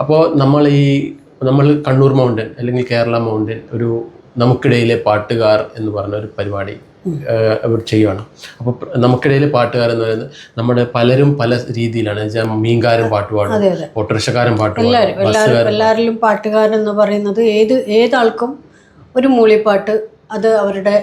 അപ്പോൾ നമ്മൾ കണ്ണൂർ മൗണ്ടൻ അല്ലെങ്കിൽ കേരള മൗണ്ടൻ ഒരു നമുക്കിടയിലെ പാട്ടുകാർ എന്ന് പറഞ്ഞ ഒരു പരിപാടി അവർ ചെയ്യുകയാണ്. അപ്പോൾ നമുക്കിടയിലെ പാട്ടുകാർ എന്ന് പറയുന്നത് നമ്മുടെ പലരും പല രീതിയിലാണ്. മീൻകാരൻ പാട്ട് പാടും, ഓട്ടോറിക്ഷക്കാരൻ പാട്ട് പാടും, എല്ലാവരിലും പാട്ടുകാരെന്ന് പറയുന്നത് ഏതാൾക്കും ഒരു മൂളിപ്പാട്ട് അത് അവരുടെ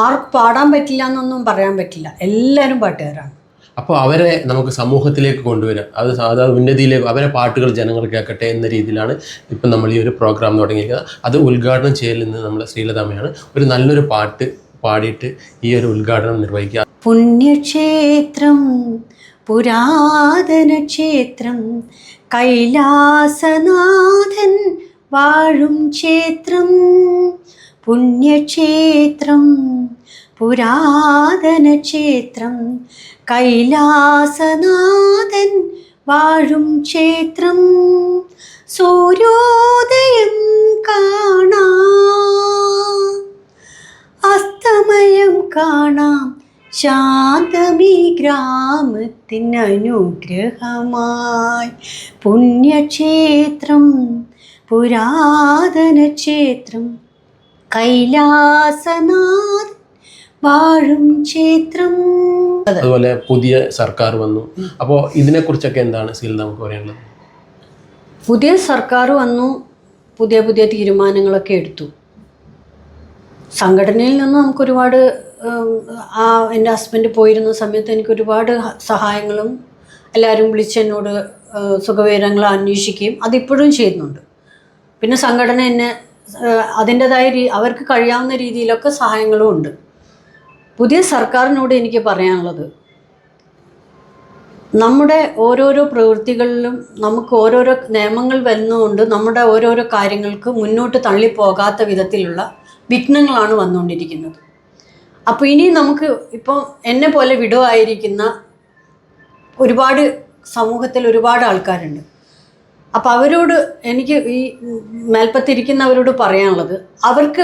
ആർക്ക് പാടാൻ പറ്റില്ല എന്നൊന്നും പറയാൻ പറ്റില്ല. എല്ലാവരും പാട്ടുകാരാണ്. അപ്പോൾ അവരെ നമുക്ക് സമൂഹത്തിലേക്ക് കൊണ്ടുവരാം, അത് ഉന്നതിയിലേക്ക് അവരെ പാട്ടുകൾ ജനങ്ങൾ കേൾക്കട്ടെ എന്ന രീതിയിലാണ് ഇപ്പം നമ്മൾ ഈ ഒരു പ്രോഗ്രാം തുടങ്ങിയിരിക്കുന്നത്. അത് ഉദ്ഘാടനം ചെയ്യലിൽ നമ്മുടെ ശ്രീലതാമ്മയാണ് ഒരു നല്ലൊരു പാട്ട് പാടിയിട്ട് ഈ ഒരു ഉദ്ഘാടനം നിർവഹിക്കുക. പുണ്യക്ഷേത്രം പുരാതന ക്ഷേത്രം കൈലാസനാഥൻ വാഴും ക്ഷേത്രം. പുണ്യക്ഷേത്രം പുരാതന ക്ഷേത്രം കൈലാസനാഥൻ വാഴും ക്ഷേത്രം. സൂര്യോദയം കാണാം, അസ്തമയം കാണാം, ശാന്തമീ ഗ്രാമത്തിന് അനുഗ്രഹമായി. പുണ്യക്ഷേത്രം പുരാതന ക്ഷേത്രം കൈലാസനാഥൻ വാഴും ക്ഷേത്രം. അതുപോലെ പുതിയ സർക്കാർ വന്നു. അപ്പോൾ ഇതിനെക്കുറിച്ചൊക്കെ എന്താണ് ശ്രീലത നമുക്ക് പറയാനുള്ളത്? പുതിയ സർക്കാർ വന്നു, പുതിയ പുതിയ തീരുമാനങ്ങളൊക്കെ എടുത്തു. സംഘടനയിൽ നിന്ന് നമുക്കൊരുപാട് എൻ്റെ ഹസ്ബൻഡ് പോയിരുന്ന സമയത്ത് എനിക്കൊരുപാട് സഹായങ്ങളും എല്ലാവരും വിളിച്ച് എന്നോട് സുഖവിവരങ്ങൾ അന്വേഷിക്കുകയും അതിപ്പോഴും ചെയ്യുന്നുണ്ട്. പിന്നെ സംഘടന എന്നെ അതിൻ്റെതായ അവർക്ക് കഴിയാവുന്ന രീതിയിലൊക്കെ സഹായങ്ങളും ഉണ്ട്. പുതിയ സർക്കാരിനോട് എനിക്ക് പറയാനുള്ളത്, നമ്മുടെ ഓരോരോ പ്രവൃത്തികളിലും നമുക്ക് ഓരോരോ നിയമങ്ങൾ വരുന്നതുകൊണ്ട് നമ്മുടെ ഓരോരോ കാര്യങ്ങൾക്ക് മുന്നോട്ട് തള്ളിപ്പോകാത്ത വിധത്തിലുള്ള വിഘ്നങ്ങളാണ് വന്നുകൊണ്ടിരിക്കുന്നത്. അപ്പോൾ ഇനി നമുക്ക് ഇപ്പം എന്നെ പോലെ വിടുവായിരിക്കുന്ന ഒരുപാട് സമൂഹത്തിൽ ഒരുപാട് ആൾക്കാരുണ്ട്. അപ്പോൾ അവരോട് എനിക്ക് ഈ മേൽപ്പത്തിരിക്കുന്നവരോട് പറയാനുള്ളത്, അവർക്ക്